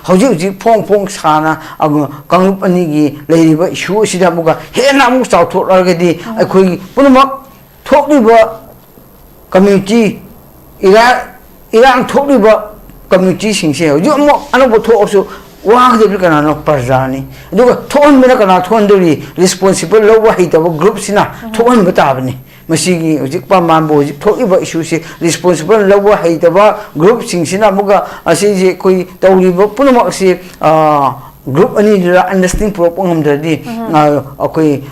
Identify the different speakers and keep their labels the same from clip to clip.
Speaker 1: hꯧji houji phong sana kangup ani gi leiriba issue sida muga hena amu chau thok ragadi akhoi punamak thokliba community irang thokliba community singse houji amu anabu thoksu wang de kana no parjani duga thon mena kana thon dori responsible lowa hitaba group sina thon batabni masigi hojik pa manbo hojik thokiba issue se responsible lowa hitaba group singsina muga asi je koi tawriba punamak se group ani dira understanding propongam dadi akoi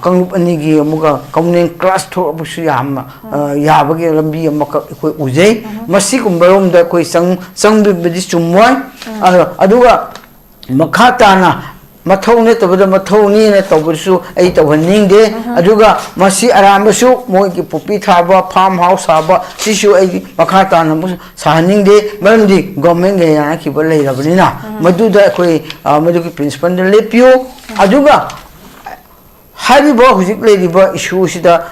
Speaker 1: kangup ani gi muga community class tho abusu yam yabage lambi amaka koi ujai masi kumbarom da koi sang bi chumwai aduga makhatana mathone tabada mathoni ne tawbursu ai tawhanning aduga masi arambasu moi ki pupi thaba farm house haba sisu ai makhatana mu sahaning de marandi government ge ya ki bolai rabnina maduda koi madu ki principal de lepio aduga hariba hujik leiba issue sida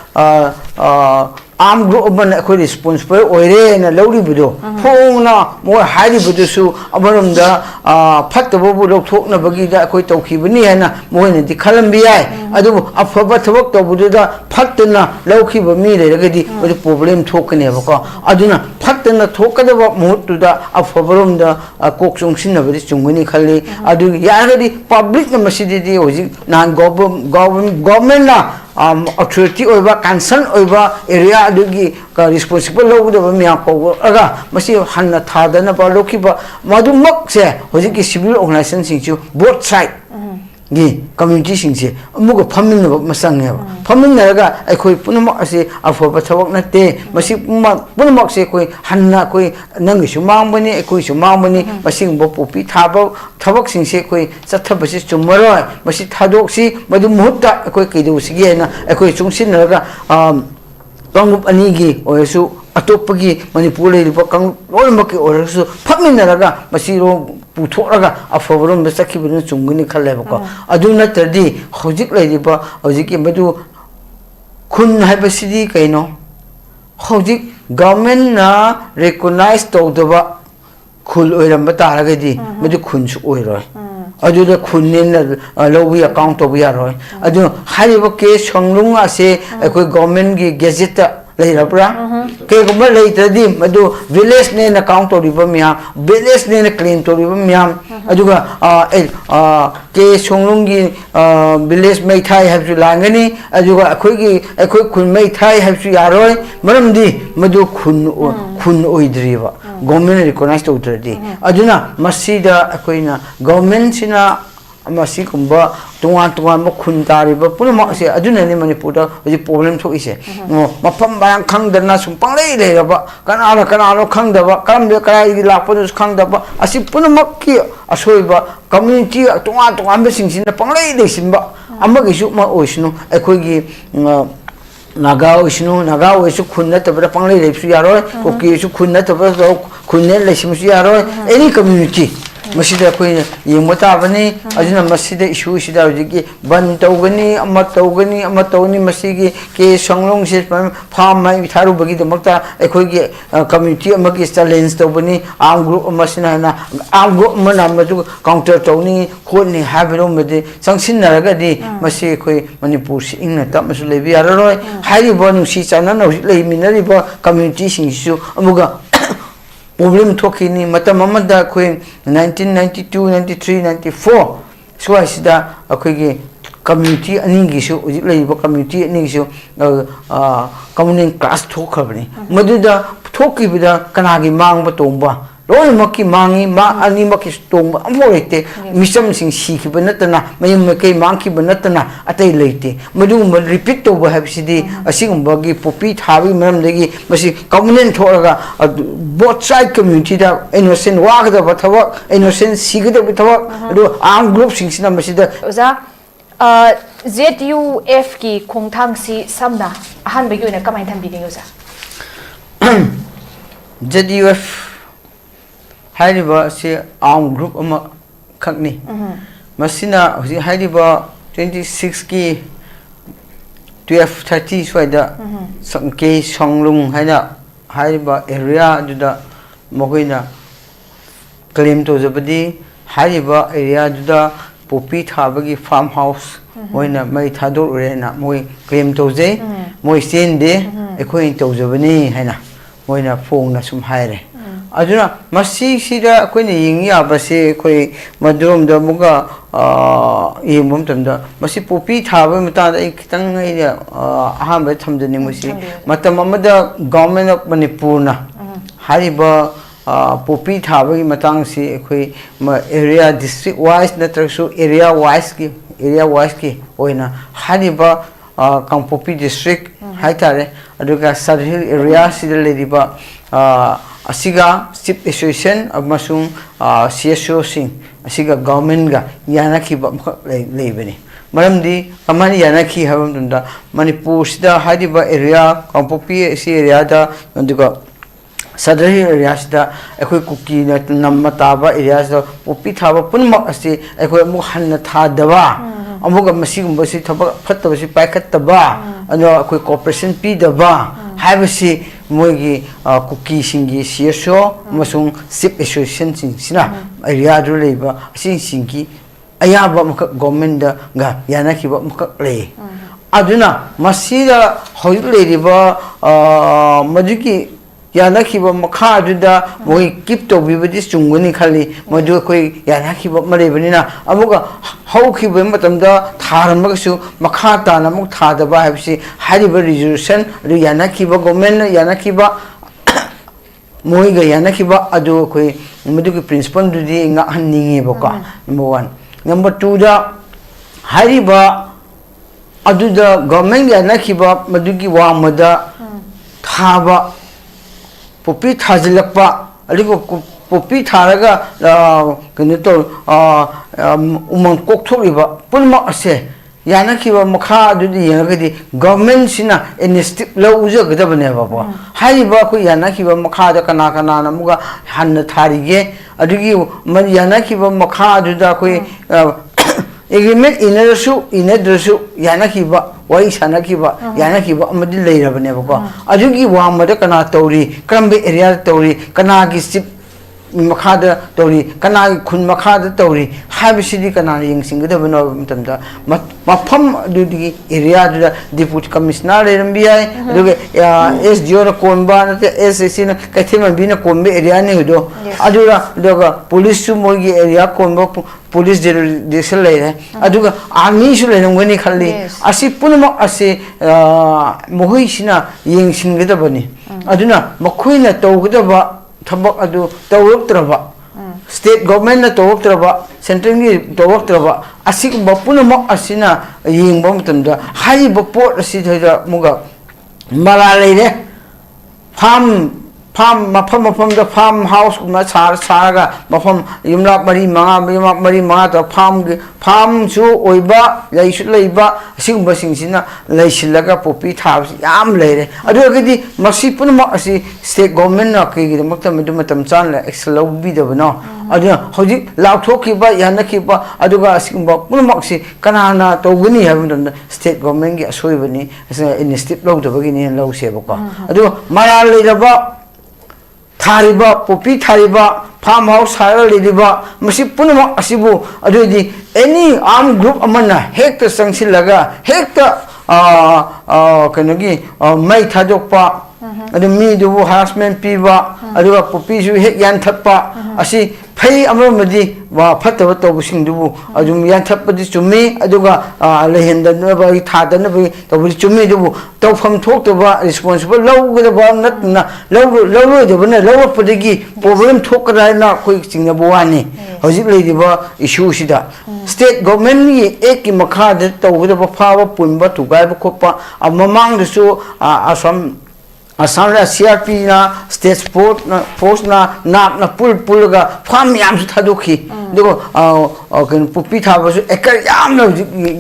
Speaker 1: arm group man ko responsible oire na lawri budo phona mo hari budo su amaram da phatabo bu lok thok na bagi da koi tawki bani hana mo ne di khalam bi ai adu afaba thawak to budo da phatna lawki ba mi le ragadi bu problem thok ne ba ko aduna phatna thokada ba mutu da afabarom da kok chung sin na ba chungani khali adu ya gadi public na masjid di hoji nan government na authority oiba concern oiba area adugi responsible logda ba miya ko aga masi hanna thadana ba lokiba madumak se hojiki civil organization singchu both side gi community singse amuga phamin na masang ne phamin na ga akhoi punamak ase afoba thawak na te masi punamak se koi hanna koi nangi su mangbani akhoi su mangbani masing bo pupi thaba thawak singse koi chathabasi chummaroi masi thadok si madu muhutta akhoi kidu sige na akhoi chungsin na ga kangup ani gi oisu atopagi manipur le riba kang lolmaki oisu phamin na ga masi ro puthораga aforum besaki bin chungni khalleba ko aduna tadi hojik leiba hojiki madu khun haibasidi kaino hojik government na recognize tawdaba khul oiram bataragadi madu khunsu oiroi aduda khunnin lowi account to yaroi adu hariba ke songlung ase ekoi government gi gazette leirabra ke gumba leitadi madu village ne na count to riba mya village ne na claim to riba mya aduga ke songlungi village mai thai have to langani aduga akoi khun mai thai have to yaroi maramdi madu khun oidriba government recognize to tradi aduna masida akoina government sina amasi kumba tungan ma khun tariba pulma se aduna ni manipura hoji problem tho ise mafam bayang khangdana sum panglei le raba kana khangdaba karam de kai lakpo khangdaba asi pulma ki asoiba community tungan be singsina panglei le simba amagi su ma oisnu akoi gi naga oisu khunna tabra panglei le su yaroi koki su khunna tabra khunne le sim su yaroi any community masida koi yemota bani ajuna masida issue sida hojiki ban tawgani ama tawni masigi ke songlong se farm mai tharu bagi de makta ekhoi gi community amagi challenge tawbani arm group masina na arm group mana maju counter tawni khoni habiro mede sangsin naraga di masi khoi manipur si ingna ta masu lebi aroi hari bonu si chana no leiminari ba community singsu amuga problem thokini matam amada khoi 1992 93 94 swaisida akhoi gi community ani gi su ujik leiba community ani gi su community class thokhabani maduda thokibida kanagi mangba tongba lolmaki mangi ma ani maki tongba amorete misam sing sikhiba natana mayum kai mangkiba natana atai leite madu repeat to ba habsidi asingumba gi popi thabi maram degi masi community thoraga both side community da innocent wagda bathawa innocent sigda bathawa adu arm group sing sina masida
Speaker 2: oza ZUF ki khongthang si samna ahan begi na kamai tham bigi oza
Speaker 1: ZUF Hariba si arm group ama khakni masina hoji hariba 26 ki 1230 swaida ke songlung haina hariba area juda mogoina claim to zabadi hariba area juda popi thabagi farm house moina mai thador urena moi claim toje moi sende ekhoi tawjabani haina moina phongna sum haire aduna masi sida koina yingi abase khoi madrom da muga yemom tamda masi popi thaba mata da kitang ngai aham ba thamjani musi matam amada government of manipur na hariba popi thaba gi matang si khoi area district wise natrasu area wise ki oina hariba Kangpopi district haitare aduga Sarhil area sida lediba asiga chief association amasung CSO sing asiga government ga yanaki ba leibani maramdi amani yanaki habam tunda manipur sida hadiba area Kangpopi si area da aduga Sarhil area sida ekoi kuki na nammataba area da popi thaba punma asi ekoi mu hanna thadaba amuga masigumba si thaba phattaba si paikhattaba ano akoi cooperation pi daba haibasi moigi kuki singi CSO masung chief association sina area du leiba singi ayaba maka government da ga yanakiba maka le aduna masida hoy leiba majuki yanakiba makha juda moi keep to bibadi chunguni khali madu koi yanakiba marebanina amuga haukiba matamda tharamagasu makha ta namuk thadaba habsi hariba resolution ru yanakiba government yanakiba moi ga yanakiba adu koi madu ki principle du di nga hanninge boka number 1 number 2 da hariba adu da government yanakiba madu ki wa mada thaba popi thajilakpa aligo popi tharaga kene to umang kokthoriba pulma ase yanakiba makha adudi yangadi government sina initiative lo uja gadabane baba haiba ko yanakiba makha da kana kana namuga hanna tharige adugi man yanakiba makha aduda ko agreement inadrasu yanakiba wai sanakiba yanakiba amadi leirabane bako adugi wamada kana tawri krambe area tawri kana gi sip makhada tawri kana khun makhada tawri habisidi kana yingsingda bano tamda mafam adugi area da deputy commissioner lerambiyai aduga SDO ra konba na SSC na kathima bina konbe area ne hudo adura daga police su mogi area konba police jurisdiction leire aduga army su lerangani khalli asi punama asi mohoi sina yingsingda bani aduna makhoina tawgdaba thabak adu tawroktraba state government na tawroktraba central ni tawroktraba asik bapunama asina yingba matamda hai bapot asi thada muga mala leire farm mafam da farm house kuma saraga mafam yumla mari manga to farm su oiba leisu leiba asingba singsina leisilaga popi thab yam leire adugadi masi punma asi state government na ki matam chan la excel bi da bano adu hoji lauthoki ba yanakiba aduga asingba punma si kanana toguni habun state government gi asoi bani initiative lo da bagini lo seba ko adu mara leiraba thariba popi thariba farm house hara lidiba masi punama asibu adudi any armed group amana hekta sangsilaga hekta kanagi mai thadokpa adu mi du harassment piba aduga popi su hek yan thappa asi phai amamadi wa phataba tobusing dubu adum yan thapadi chumi aduga lehenda ba thadana ba tobuli chumi dubu tawfam thoktoba responsible lawgada natna lawrodebana lawapdagi problem thokra na koi chingna bwani hojik leidiba issue sida state government ni ek makha da tawgada ba phawa punba tugai ba khoppa amamang dusu Assam la CRP na state force na pulga farm yam su thadoki dego kan pupi thaba su ekar yam na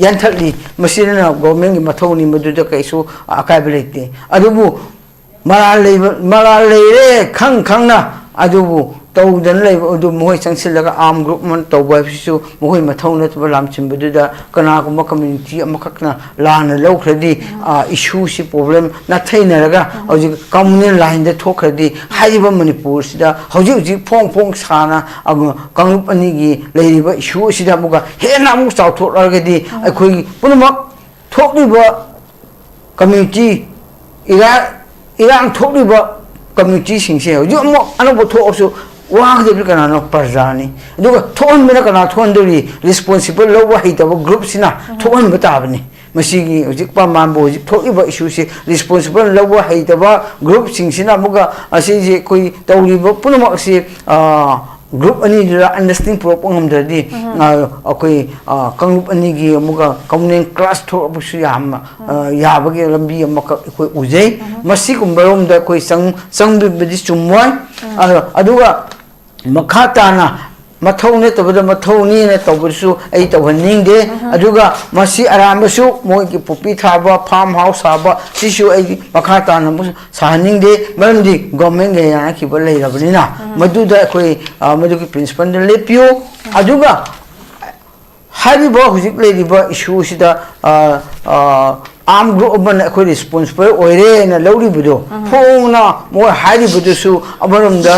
Speaker 1: yanthali masina government gi mathoni maduda kaisu akai belete adubu mara leire khang na adubu तौदन लेबो मोय संगसिलगा arm group मन तौबा फिसु मोय मथौ नतबा लामचिंबदुदा कनागुम community अमखकना लाना लौखरदी issue सि problem नथैनरगा हजि कम्युनल लाइन द थोखरदी हाइबा मणिपुर सिदा हजि हजि फोंग फोंग साना कांगुप अनिगी लेरिबा इशू सिदा मुगा हेना मु चाउथोरगदी अखोई पुनमक थोकलिबा कम्युनिटी इरांग थोकलिबा कम्युनिटी सिंसे हजि अमक अनबो थोकसु वागदे कनानो प्रजानी दुगा थोन मेना कना थोन दोरी रिस्पांसिबल लौवा हितबो ग्रुप सिना थोन बताबनी मसीगी हजिक पामांबो हजिक थोइबा इशू से रिस्पांसिबल लौवा हितबा ग्रुप सिंसिना मुगा असी जे कोई तौरिबो पुनमक से ग्रुप अनि अंडरस्टैंडिंग प्रोपोंगम ददी अकोई कंगुप अनि गी मुगा कम्युनिटी क्लास थोबसु याम याबगे लंबी अमक कोई उजै मसी कुंबरोम द कोई संग बिबदि चुमोय अदुगा मखा ताना मथौ ने तबद मथौ नि ने तबसु ऐ तवहनिंगदे अदुगा मसी आरामसु मोय की पुपी थाबा फार्म हाउस हाबा सिसु ऐ मखा ताना साहनिंगदे मरमदि गवर्नमेंट गे याना की बल लेरबनिना मदुदा कोई मदु की प्रिंसिपल ने लेपियो अदुगा हारिबो हुजिक लेरिबो इशू सिदा आर्म ग्रुप मन अखोई रिस्पांसिबल ओइरे न लौरिबदो फोंगना मोय हारिबदुसु अमरमदा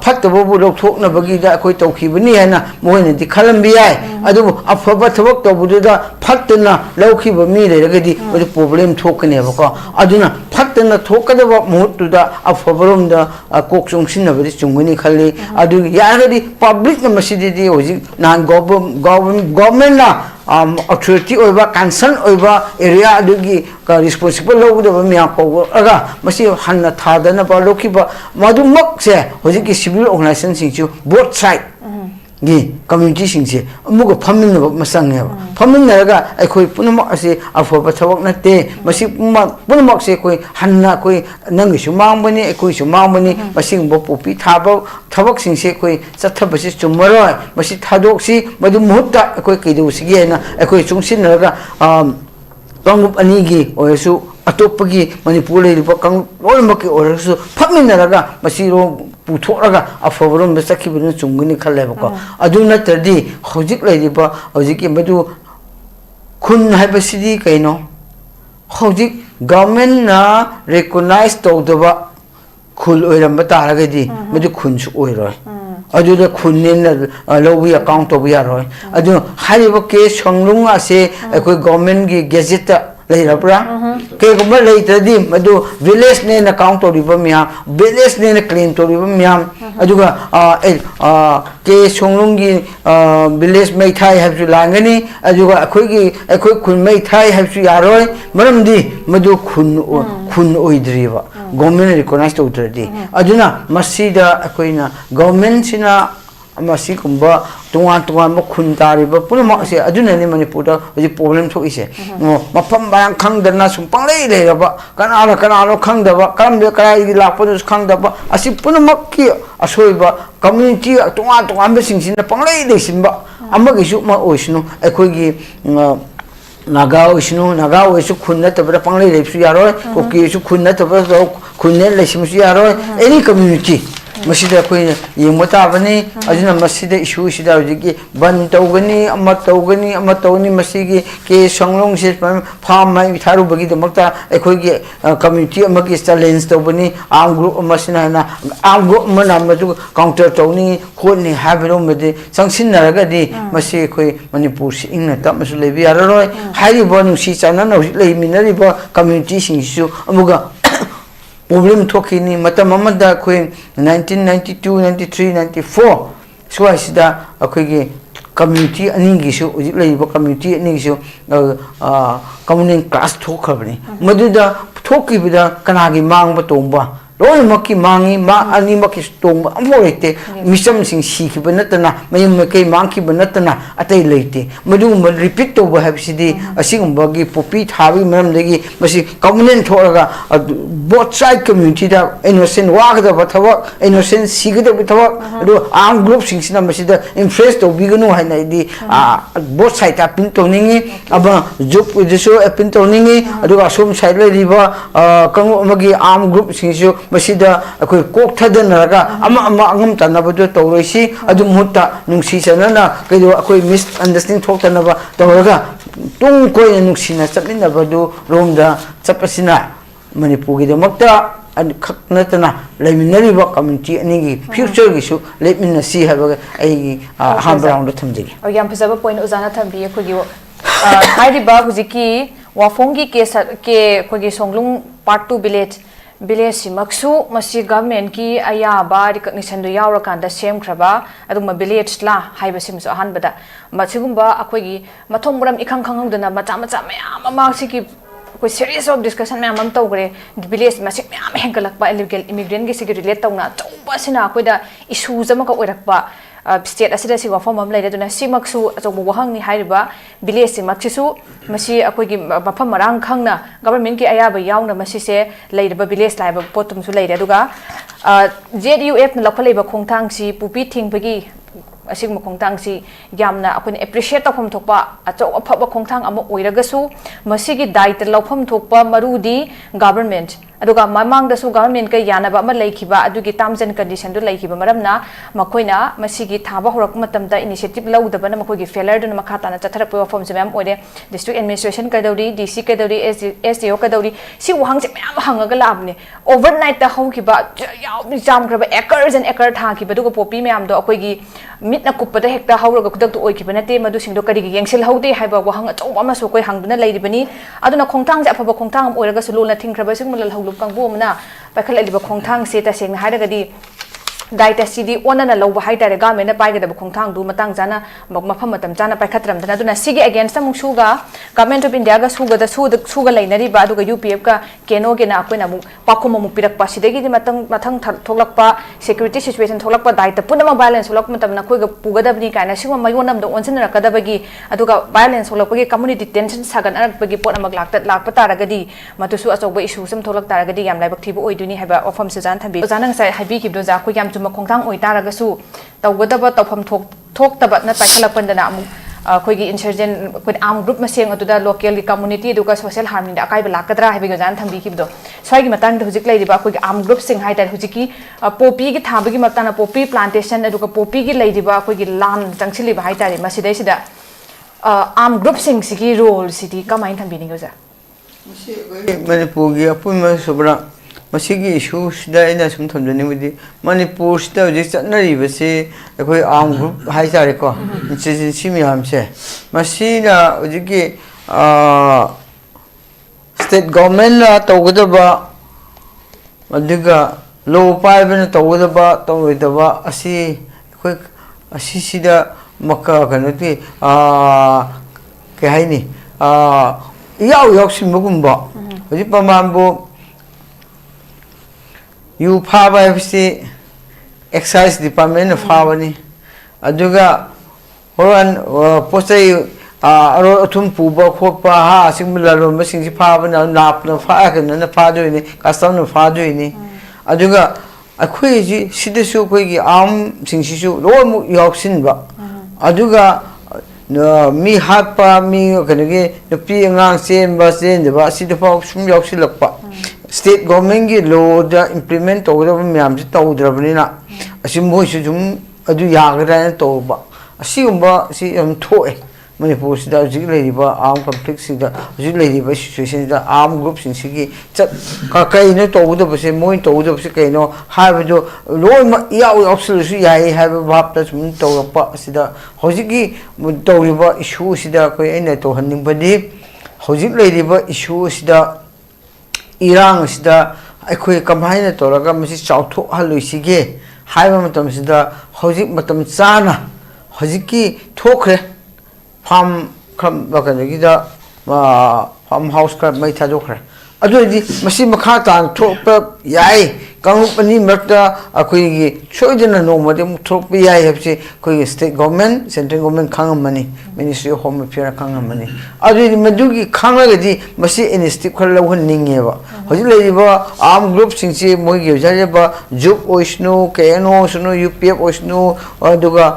Speaker 1: फत्तबो लौथोकनबगी दा अखोई तौखिबनी हैना मोयने दि खलंबि याय अदुबो अफबा थबक तौबुदा फत्तना लौखिबो मी लेरगदि ओदि प्रॉब्लम थोकनेबको अदुना फत्तना थोकदबो मुहुतुदा अफबरोमदा कोक चोंसिनबदि चुंगनी खल्ली अदु यागदि पब्लिक न मसिदि होजि नान गवर्नमेंट ना अथॉरिटी ओइबा कंसर्न ओइबा एरिया अदुगी का रिस्पांसिबल लौगदबा मिया पौगा मसी हन्ना थादना बा लोखिबा मदुमक से होजि की सिविल ऑर्गेनाइजेशन सिंचु बोथ साइड गी कम्युनिटी सिंसे अमुग फमिनब मसंगे फमिनरगा अखोई पुनमक असे अफोबा थबक नते मसी पुनमक से कोई हन्ना कोई नंगिसु मांगबनी अखोइसु मांगबनी मसिंग बो पोपी थाबो थबक सिंसे कोई चथबसि चुमरोय मसी थादोक्सी मदु मुहत्ता अखोई कइदुसिगे ना अखोई चुंसिनरगा कांगुप अनिगी ओयसु अतोपगी मणिपुर लेरिबा कांगुप लोइमकी ओरसु फमिनरगा मसिरो पुथोरगा अफबरोम चखिबन चुंगनी खलेबको अदु नतरदी हजिक लेरिबा हजिकी मदु खुन हाइबसिदी कैनो हजिक गवर्नमेंट ना रिकॉग्नाइज तौदबा खुल ओइरम तारगदी मदु खुनसु ओइरोय अदुदा खुननेना लौबी अकाउंट तौबी यारोय अदु हारिबा के संलुंग असे अखोई गवर्नमेंट की गेजेट लेरब्रा के गुम्बा लेतदी मदु विलेज ने अकाउंट तौरिबा मिया विलेज ने क्लेम तौरिबा मिया अदुगा के संलुंगी विलेज मैथाई हैबसु लांगनी अदुगा अखोई खुन मैथाई हैबसु यारोय मरमदी मदु खुन ओइद्रिबा गवर्नमेंट रिकॉग्नाइज तौद्रदी अदुना मसीदा अखोइना गवर्नमेंट सिना मसी कुंबा तुआन तुआन म खुन तारिबा पुनमक से अदुनने मणिपुर हजि प्रॉब्लम थोइसे मफम बायं खंगदना सुम पंगले लेरबा कनानो खंगदबा करमदे कराई लापदस खंगदबा असि पुनमक की असोइबा कम्युनिटी तुआन तुआन बसिंसिना पंगले लेसिनबा अमगिसु म ओइसनु अखोइगी नागा ओइसु खुन नतबरा पंगले लेसु यारोय कोकीसु खुन नतबरा खुनने लेसिमसु यारोय एनी कम्युनिटी मसीदा कोई येंग ताबनी अजुना मसीदा इशू सिदा होजिकी बन तौगनी अमा तौनी मसीगी के संलोंग से फार्म माइ थारुबगी दमकता एखोइगी कम्युनिटी अमगी चैलेंज तौबनी आर्म ग्रुप मसिना ना आर्म ग्रुप मना मदु काउंटर तौनी खोनी हाबिरो मदे संसिनरगदी मसी कोई मणिपुर सि इंगना तमसु लेबि यारोय हारिबो नुसी चानना होजि लेमिनरिबो कम्युनिटी सिंसु अमुगा प्रॉब्लम थोकिनी मतम अमदा कोई 1992 93 94 स्वाइसिदा अखोइगे कम्युनिटी अनिगिसु उजिक लेबो कम्युनिटी अनिगिसु कम्युनिटी क्लास थोखबनी मदुदा थोकिबिदा कनागी मांगबा तोंबा लोइमकी मांगी मा अनिमकी तोंबा अमोरेते मिसम सिंग सीखिबा नतना मयम मके मांगखिबा नतना अतै लेते मदु रिपीट तोबा हैबसिदी असिगुंबगी पोपी थाबी मरमदगी मसी कम्युनिटी थोरगा बोथ साइड कम्युनिटी दा इनोसेंट वागदबा थबक इनोसेंट सीगदबा थबक अदु आर्म ग्रुप सिंगसिना मसीदा इन्फ्लुएंस तोबिगनु हाइनाइदी बोथ साइड पिन तोनिंगी अबा जुप दिसो पिन तोनिंगी अदु असोम साइड लेरिबा कंगु अमगी आर्म ग्रुप सिंगसु masida akoi kok thadanaga ama angam tanabadu tawrisi adu mutta nungsi sanana kaido akoi misunderstanding thoktanaba tawraga tung koi nungsina chapminabadu romda chapasina manipur gi damakta natana laiminariba community anigi future gisu leminasi habaga ai hambraund thamjigi
Speaker 2: yam phajaba point ozana thambi akogi hairiba hujiki wafongi ke kogi songlung part 2 village simaksu masi government ki ayaba recognition do yawra kanda sem khraba aduma village la haiba simsu ahanbada masigumba akogi mathom buram ikhang khangudana macha mayam ma siki कोई series of discussion में हम तौरे village में ma'am हेंगलप illegal immigrant की relate तौना चौबना अखोद issues ओरप state असिदसी वफम लेना सिमक्सु अचौब वहंगनी हाइरिबा village सिमक्सिसु मसी अखोगी मफम Marang खंगना government की अयाबा यावना मसीसे लेरिबा village Laiba पोतुमसु लेरे अदुगा ZUF न लखलेबा खोंथांगसी पुपी थिंगबगी असिग खोंथांगसी यामना अखोने appreciate तौफम थोपा अचौ अफब खोंथांग अमा ओइरगसु मसीगी दायित्व लौफम थोपा मरुदी गवर्नमेंट अदुगा ममांगदसु गवर्नमेंट का यानबा अमा लेखिबा अदुगी टर्म्स एंड कंडीशन दु लेखिबा मरमना मखोइना मसीगी थाबा होरक मतमदा इनिशिएटिव लौदबना मखोगी फेलर दुन मखाताना चथरप वफम से मैम ओइरे डिस्ट्रिक्ट एडमिनिस्ट्रेशन कदौरी DC कदौरी SDO कदौरी सि वहांग से मैम हंगगा लाबने ओवरनाइट ता हौकिबा याव जामग्रबा एकर्स एंड एकर थाकिबा दुगा पोपी मैम दो अखोगी मिटना कुपदा हेक्ता हौरगा खुदक तो ओइकिबा नते मदु सिंदो करिगी येंगसिल हौदे हाइबा वहांग अचौ अमा सो कोइ हंगदुना लेरिबनी अदुना खोंथांग से अफबा खोंथांग ओइरगा सुलोना थिंग्रबा सिंगमल हौलुप कांगबो मना पाखल खोंथांग से तसेंग हाइरगदी दायित्व सिदी ओनना लौबा हाइतारे गवर्नमेंट पाइगदब खोंथांग दु मतंग जाना मफम मतम जाना पाइखत्रमदना दुना सिगे अगेंस्ट मुसुगा गवर्नमेंट ऑफ इंडिया गा सुगा लेनरिबा दुगा UPF का केनो गेना अकोइना मु पाखुम मु पिरकपा सिदगी मथंग थोलकपा सिक्योरिटी सिचुएशन थोलकपा दायित्व पुनम वायलेंस थोलक मतमना खोइगा पुगदबनी काइना सिगम मयोनम दो ओनसन रकदबगी अदुगा वायलेंस थोलकपगी कम्युनिटी टेंशन सागन अरकपगी पोट अमक लाकपा तारगदी मतुसु अचौबा इशू सम थोलक तारगदी याम लाइबक थिबो ओइदुनी हाइबा ऑफम से जान थबी जानंग साइ हाइबी किबदो जा खो याम जुम खोंथांग ओइतारगसु तौगदबा तौफम थोक्तबा न पाइखलपनदना अमु अखोगी इंसर्जेंट कोइ आर्म ग्रुप मसेंग अदुदा लोकल कम्युनिटी दुगा सोशल हार्मिंग अकाइबा लाकदरा हाइबे गजान थंबी किबदो स्वाइगी मतंग हुजिक लेरिबा अखोगी आर्म ग्रुप सिंग हाइतार हुजिकी पोपी की थाबगी मतना पोपी प्लांटेशन अदुगा पोपी की लेरिबा अखोगी लान चंगसिलिबा हाइतारे मसिदैसिदा आर्म ग्रुप सिंग सिगी रोल सिटी कमाइन थंबीनी गजा
Speaker 1: मणिपुर की अपुन सुबरा मसीगी इशू सिदा इना सुम थमदनिबदी मणिपुर सिदा जे चनरिबसे अखोय आर्म ग्रुप हाइतारे को इंसिडेंसी मियाम से मसीना उजिकी स्टेट गवर्नमेंट ला तौगदबा अदुगा लो पाइबन तौगदबा तौइदबा असि अखोय असि सिदा मक्का कनति के हाइनी याव यावसिमगुंबा हजि पमांबो यू फाबा है एक्साइज डिपार्टमेंट फाबनी अदुगा होरन पोचै अरो अथुम पुबा खोपा हा सिंगला रोम सिंगि फाबना नापना फागन फादोइने कस्टम फादोइने अदुगा अखोइ जि सिदसु कोइगी आम सिंगसिसु लोमु यावसिनबा अदुगा मी हापा मी कनगे नुपी अंगांग चेंबा चेंदबा सिदफा सुम यावसिलक्पा स्टेट गवर्नमेंट की लॉ दा इंप्लीमेंट तौदब म्याम से तौद्रबनिना असि मोइसु जुम अदु यागरान तौबा असिगुंबा सि हम थोए मणिपुर सिदा जिक लेरिबा आर्म कॉन्फ्लिक्ट सिदा जिक लेरिबा सिचुएशन सिदा आर्म ग्रुप सिंसिगी चत का कइनो तौदबसे मोइ तौदबसे कइनो हाबदो लोम याव यावसलसु याई हाब भापता सुम तौरपा सिदा होजिकी तौरिबा इशू सिदा कोइ एना तो हन्निंबदि होजिक लेरिबा इशू सिदा इरांग सिदा अखोय कमाइना तोरगा मसि चाउथो हलुइसिगे हाइबा मतम सिदा होजिक मतम चाना होजिकी थोखरे फार्म खम बकनगिदा फार्म हाउस का मै थाजोखरे अदुदि मसि मखा तांग थोप याई कांगुपनी मरता अखोयगी सोइदना नोमदे थोप याई हबसे कोई स्टेट गवर्नमेंट सेंट्रल गवर्नमेंट खांगमनी मिनिस्ट्री ऑफ होम अफेयर खांगमनी अदुदि मदुगी खांगलगदि मसि इनिशिएटिव खल लवहनिंगेबा हजि लेरिबा आर्म ग्रुप सिंचे मोइगे जारेबा जुक ओइस्नु केनो सुनु UPF ओइस्नु अदुगा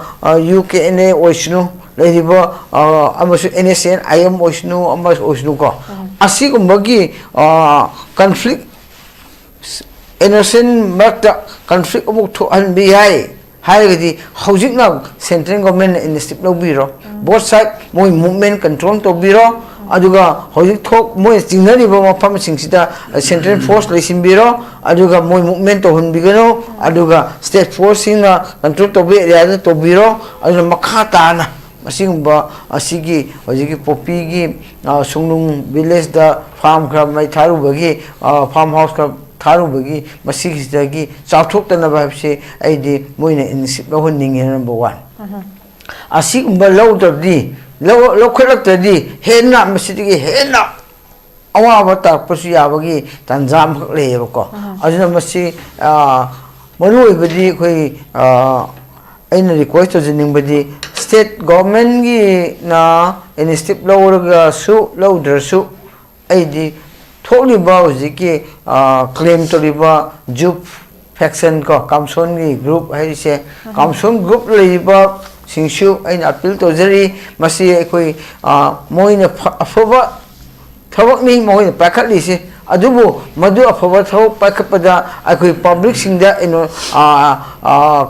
Speaker 1: UKNA ओइस्नु लेरिबा अमसु NSN IM ओइस्नु अमस ओइस्नु को असिगुंबगी conflict innocent markta conflict amuk thohan bi hai haigadi hojikna central government initiative lo biro both side moi movement control to biro aduga hojik thok moi jingnari ba mafam singsida central force leisin biro aduga moi movement to hun bigano aduga state force singa control to be area to biro aduga makata na masingba asigi hojiki popi gi sunglung village da farm kra mai tharu bagi farm house ka tharu bagi masigi dagi chauthok tana ba se aidi moina initiative lo hunning number 1 asigba lo di lo kholak di henna masigi henna awa bata pasu yabagi tanjam le ko ajuna masi manu ibadi khoi aina request to jining badi state government gi na initiative lo su lo su aidi tholi ba jiki claim to riba jup faction ko kamson gi group hai se kamson group leiba singsu aina appeal to jari masi koi moina afoba thawak ni moina pakhatli se adubu madu afoba thaw pakhapada akoi public singda ino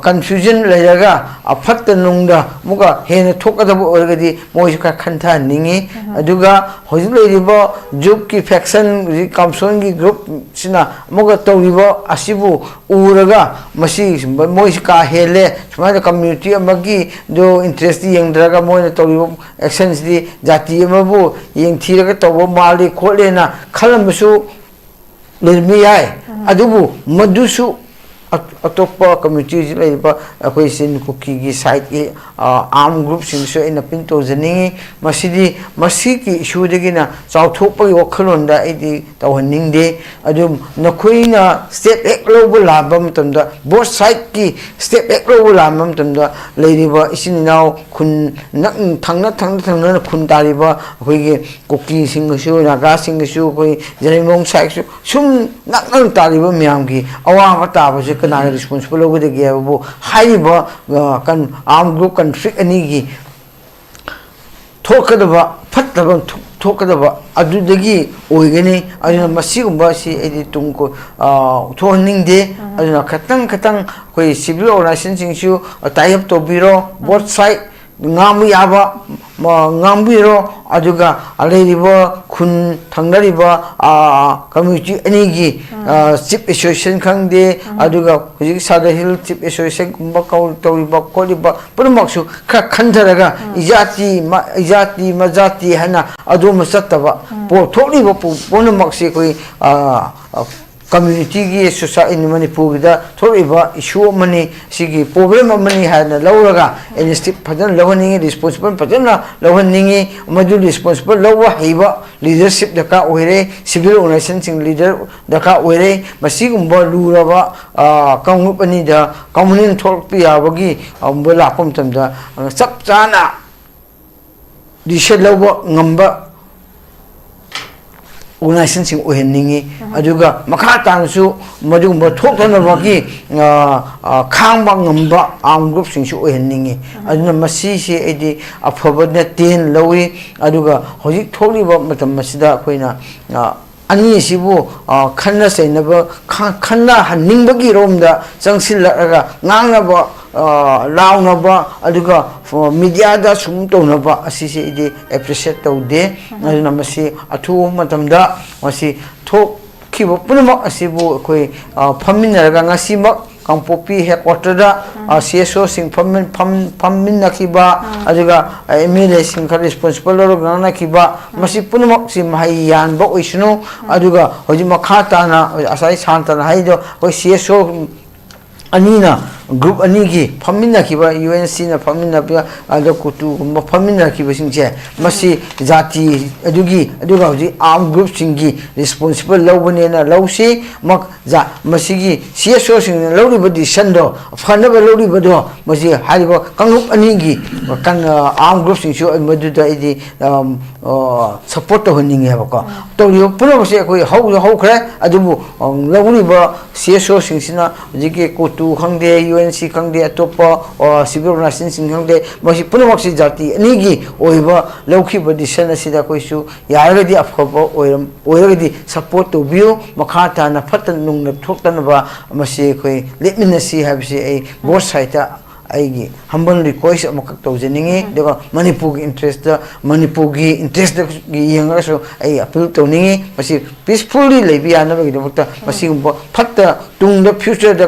Speaker 1: confusion lejaga afatta nungda muga hena thokadabu orgadi moi ka khantha ningi aduga hojul leibo jup ki faction kamson gi group sina muga tawribo asibu uraga masi moi ka hele sumada community amagi do interest yengdraga moi tawribo actions di jati amabu yengthiraga tawbo mali kholena khalamsu lermi ai adubu madusu atoppa community leiba akoi sin kuki gi site arm group sing so in a pinto jani masidi masiki issue degina chauthokpa wakhalonda idi tawhaning de adum nakhoina step ek global labam tamda both side ki step ek global labam tamda leiriba isininaw khun nak thangna khun tariba akoi gi kuki sing so naga sing so koi jarimong side so sum nak tariba myam gi awa mata ba kana responsible over the gabo high kan arm group conflict ani gi thokadaba phattaba thokadaba adudagi oigani aduna masigumba si edi tungko thoning de aduna khatang koi civil organization singsu tie up to biro both side ngamu yaba ngambiro aduga aleriba khun thangnariba community anigi chief association khangde aduga hujik sada hill chief association kumba kaul tawriba koliba purmaksu kha khandaraga ijati majati hana adu masattaba po tholiba pona maksi koi community gi society in Manipur da thoriba issue mani sigi problem mani hana lawraga initiative padan lawani responsible padan lawani madu responsible lawa hiba leadership daka oire civil organization sing leader daka oire masigumba luraba kamu pani da community thorpi abagi ambala pam tamda sap chana dishe lawa ngamba organization sing oheningi aduga makha tansu madugumba thoktanabagi khangba ngamba arm group sing su oheningi aduna masi se edi afabadna 10 lawi aduga hojik tholiba matam masida koina ani sibu khanna sainaba khanna hanningbagi romda changsillaga ngangnaba launaba aduga media da sum tonaba asisi ide appreciate taude aduna masi athu matamda masi thok khibo punama asibu koi phaminaraga ngasimak Kangpopi headquarter da CSO sing phamin nakiba aduga MLA sing ka responsible ro gana kiba masi punama si mahai yan ba oisno aduga hoji makhata na asai santa na haido koi CSO anina group anigi phamina kiba UNC na phamina ba ado kutu phamina kiba singje masi jati aduga hoji arm group singi responsible lobone na lawsi mak ja masigi CSO sing lawri badi sando phanaba lawri bado masi hariba kangrup anigi kan arm group sing so madu da idi support to honinge ba ko to yo puno se koi hau khre adubu lawri ba CSO sing sina jike kutu khangde UNC खंगदे अतोप civil organization खंगदे मसी पुनमक्सी जाति अनिगी ओइबा लौखिबा decision असिदा कोइसु यारगदि अफबा ओइरगदि support टुबियो मखा ताना फत नुंग थोक्तनबा मसी कोइ लेटमिनसी हाबिसि A both side आईगी humble request अमक तौजनिंगे देगा मणिपुर की इंटरेस्ट की यंगसो आई अपील तौनिंगे मसी पीसफुली लेबि यानबगी दमक्ता मसी फट तुंग द फ्यूचर द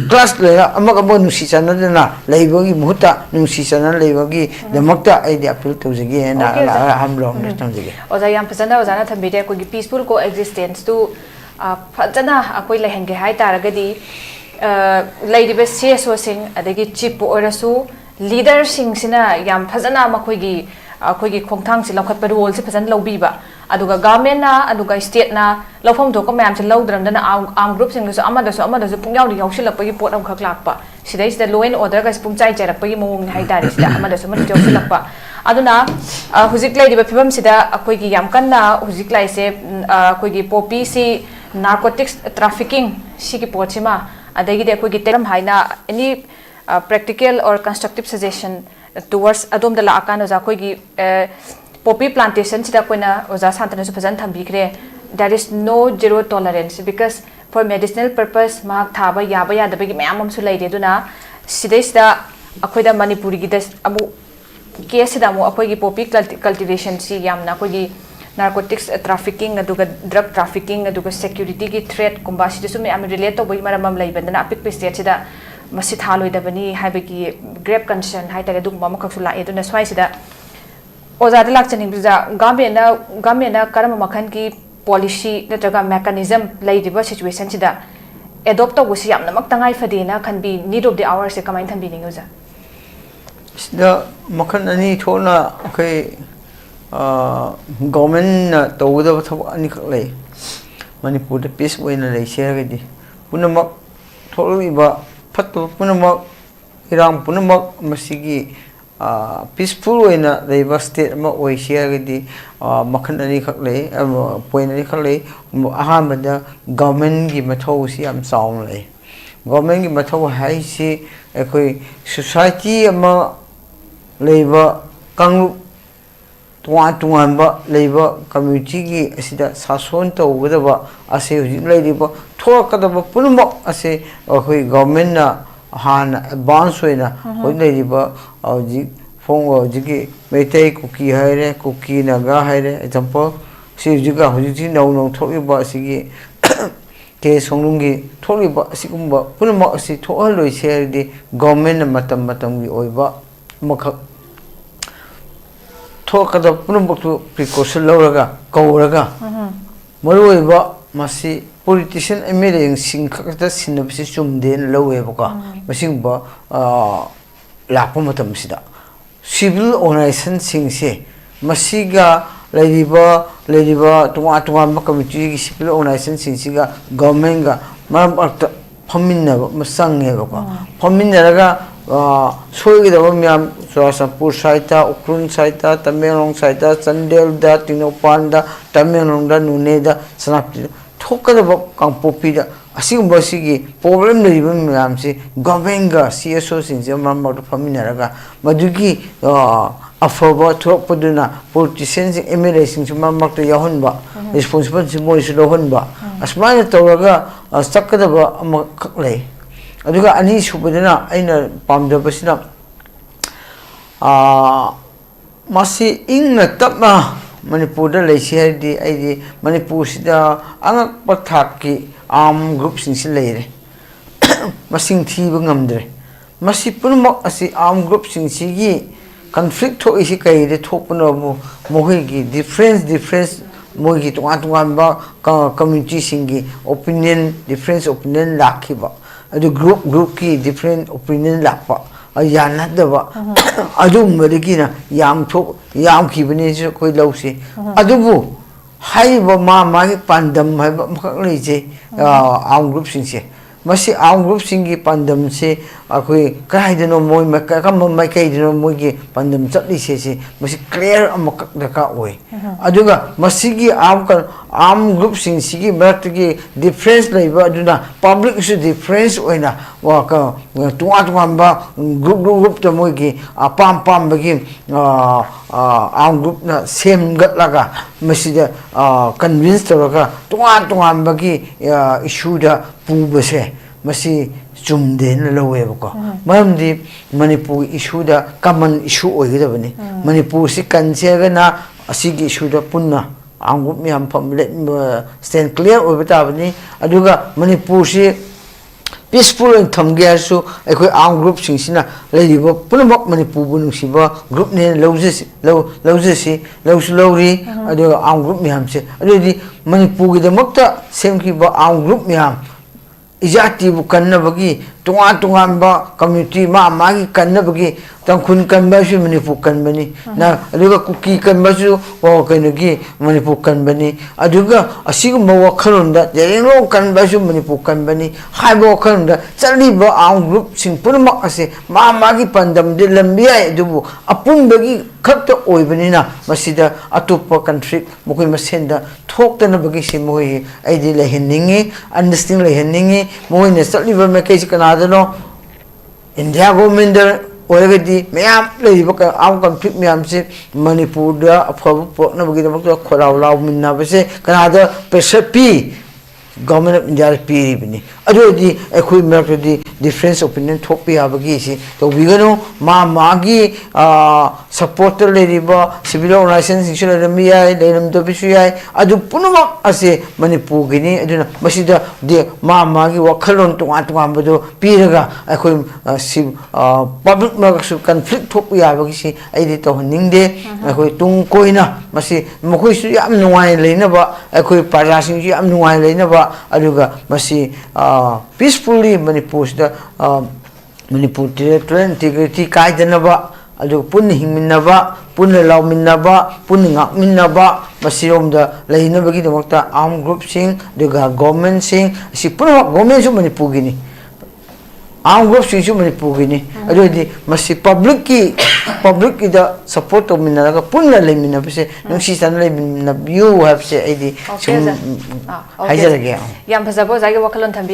Speaker 1: क्लास लेना अमक अमक नुसी चनदना लेबगी मुहता नुसी चनन लेबगी दमक्ता आई दि अपील तौजगी ना हम लोग तौजगी
Speaker 2: ओजा याम फजना ओजाना थंबिदे कोगी पीसफुल को एक्जिस्टेंस टू फजना अकोइ लेहंगे हाय तारगदी CSOsing adagi chip orasu leadersing sina yam phajana makhoigi akoigi khongthang si lokhat pa role si phajan lobi ba aduga government na aduga state na lofam thok mayam si lodram dana arm group sing so amada so pungyaw ni yausilak pa gi pot am khak lak pa sidai sida law and order ga pung chai charak pa gi mong hai tari sida amada so man yausilak pa aduna hujik lai diba phibam sida akoigi yam kanna hujik lai se akoigi poppy si narcotics trafficking si ki pochima adagi de koi giteram haina any practical or constructive suggestion towards adom dala akano za koi gi poppy plantation sida koina oza santana su phajan thambikre there is no zero tolerance because for medicinal purpose mak thaba yaba yadaba gi mayam am su leide duna sidai sida akoida manipuri gi des amu case sida mu akoi gi poppy cultivation si yamna koi gi narcotics trafficking aduga drug trafficking aduga security ki threat kumba si su me am relate to boi maramam laibandana apik state sida masi thaloi dabani haibaki grave concern hai tare dum mama khaksu la eduna swai sida oza da lak chaning biza government na karam makhan ki policy natraga mechanism lai diba situation sida adopt to gusi yamna mak tangai fadena can be need of the hour se kamain than being user
Speaker 1: sida makhan ani thona kai government tawda thab ani khak lei manipur da peace oina lei sergadi punamak tholiba phatto punamak irang punamak masigi peaceful oina leiba state ma oi sergadi makhan ani khak lei point ani khak lei aham da government gi mathau si am saung lei government gi mathau hai si ekoi society ama leiba kang tungan leiba community gi asida sason tawdaba ase hujik leiba thokadaba punmak ase hoi government na han advance hoina hoi leiba hujik phong hujik meitai kuki haire kuki naga haire example si hujika hujik nau thokiba asigi ke songlungi thokiba asigumba punmak asi thohaloi serdi government matam gi oiba makha थोकदा पुनबक्तु precaution लौरगा कौरगा मरुइबा मसी politician MLA सिंह खकता सिनबसि चुमदेन लौएबका मसिंगबा लापा मतम सिदा civil organization सिंगसे मसिगा लेरिबा तुवा कमिटी की civil organization सिंगसिगा गवर्नमेंट गा मरम अर्थ फमिनबा मसंगेबका फमिनरगा सोईगदबा म्याम चुराचंदपुर साइटा उखरुल साइटा तमेंगलों साइटा चंदेल दा तिनोपान दा तमेंगलों दा नुने दा सनापति थोकदबा कांपोपी दा असिगुंबा सिगी प्रॉब्लम लेरिबा म्याम से गवर्नमेंट गा CSO सिंगसे मरम फमिनरगा मदुगी अफबा थोपदुना politician सिंग MLA सिंग मरम याहुनबा responsible सिंग मोइस लोहनबा असमाय तौरगा सकदबा अमा खक्लै अदुगा अनि सुबदना अइना पामदबसिना मासी इंग तपना मणिपुर दा लेसी हदि आइदि मणिपुर सिदा अंगक पथाक की आर्म ग्रुप सिंग सि लेरे मसिंग थीब ngamdre मसी पुनमक असि आर्म ग्रुप सिंग सिगी conflict थो इसी कइदे थोपनो मोहि की difference मोहि तुंगा बा community सिंगी opinion difference opinion लाखिबा अदु ग्रुप की different opinion लापा यानदबा अदुमदगिना याम खिबने जो कोई लौसी अदुबु हाइबा मागी पांडम हाइबा मखक लेजे आर्म ग्रुप सिंसे मसी आर्म ग्रुप सिंगी पांडम से अखोई कहाइदनो मोय कम माइकैदनो मोयगे पंदम चटलिसे से मसी क्लियर अमक दका ओय अदुगा मसीगी आम ग्रुप सिंग सिगी मरतगी डिफरेंस लेबा अदुना पब्लिक सु डिफरेंस ओइना वा का तुआ तुआंबा ग्रुप तो मोयगे अपाम पाम बगी आम ग्रुप ना सेम गटलागा मसीदा कन्विंस तोरगा तुआ तुआंबगी इशू दा पुबसे मसी चुमदे न लवेबको मरमदी मणिपुर इशू दा कॉमन इशू ओइगदबनी मणिपुर से कंसेगना असिगी इशू दा पुन्ना आंगुप मियाम फमले स्टैंड क्लियर ओइबताबनी अदुगा मणिपुर से पीसफुल थमगेसु अखोई आर्म ग्रुप सिंसिना लेलिबो पुनमक मणिपुर बुनुसिबा ग्रुप ने लौजसी लौरी अदुगा आर्म ग्रुप मियाम से अदुदी मणिपुर गिदमक्ता सेमखिबा आर्म ग्रुप मियाम इजाती बु कन्नबगी तुआ तुआंबा कम्युनिटी मागी कन्नबगी तंखुन कन्बसु मणिपुर कन्बनी ना अदुगा कुकी कन्बसु वा कनगी मणिपुर कन्बनी अदुगा असिगुम वखलुंदा जेरेंलो कन्बसु मणिपुर कन्बनी हाइबो वखलुंदा चलीबा आर्म ग्रुप सिंग पुनमक असे मागी पंदम दे लंबिया दुबु अपुंबगी खक्त ओइबनिना मसिदा अतोप्पा कंट्री मखोय मसेंदा थोक्तनबगी से मोय आइदि लेहनिंगी अंडरस्टैंडिंग लेहनिंगी मोयने चलीबा मेकैस कनादनो इंडिया गवर्नमेंट ओरगदी मैम लेरिबा आम कॉन्फ्लिक्ट मैम से मणिपुर दा अफब पोकनबगी खोलाव लाव मिन्नाबसे कनादा प्रेशर पी गवर्नमेंट ऑफ इंडिया पीरिबनी अदोदी अखोई मरकदी डिफरेंस ओपिनियन थोपि याबगी से तो बिगनो मागी सपोर्ट लेरिबा सिविल ऑर्गेनाइजेशन सिंगल रमिया लेनम तो बिसुया अदु पुनमक असे मणिपुर गिनी अदुना मसिदा दे मागी वखलोन तुआ तुआबदो पीरगा अखोई पब्लिक मगसु कॉन्फ्लिक्ट थोपि याबगी से आइदि तो हनिंगदे अखोई तुंग कोइना मसि मखोइसु याम नुवाय लेनबा अखोई प्रजासिंग याम नुवाय लेनबा अदुगा मसि peacefully Manipur Manipur territorial integrity कायदनबा अदु पुन हिंगमिनबा पुन लाउमिनबा पुन ngakमिनबा मसिरोमदा लेनबगी दमक्ता आर्म ग्रुप सिंग दुगा गवर्नमेंट सिंग सि पुन गवर्नमेंट सु मणिपुर गिनी आर्म ग्रुप सिंग सु मणिपुर गिनी अदुदि मसि पब्लिक की दा सपोर्ट तो मिनरगा पुन लेमिनबसे नुसी सन लेमिनबियु हैव से आइदि हाइजरगे
Speaker 2: याम फजबो जागे वखलन थंबी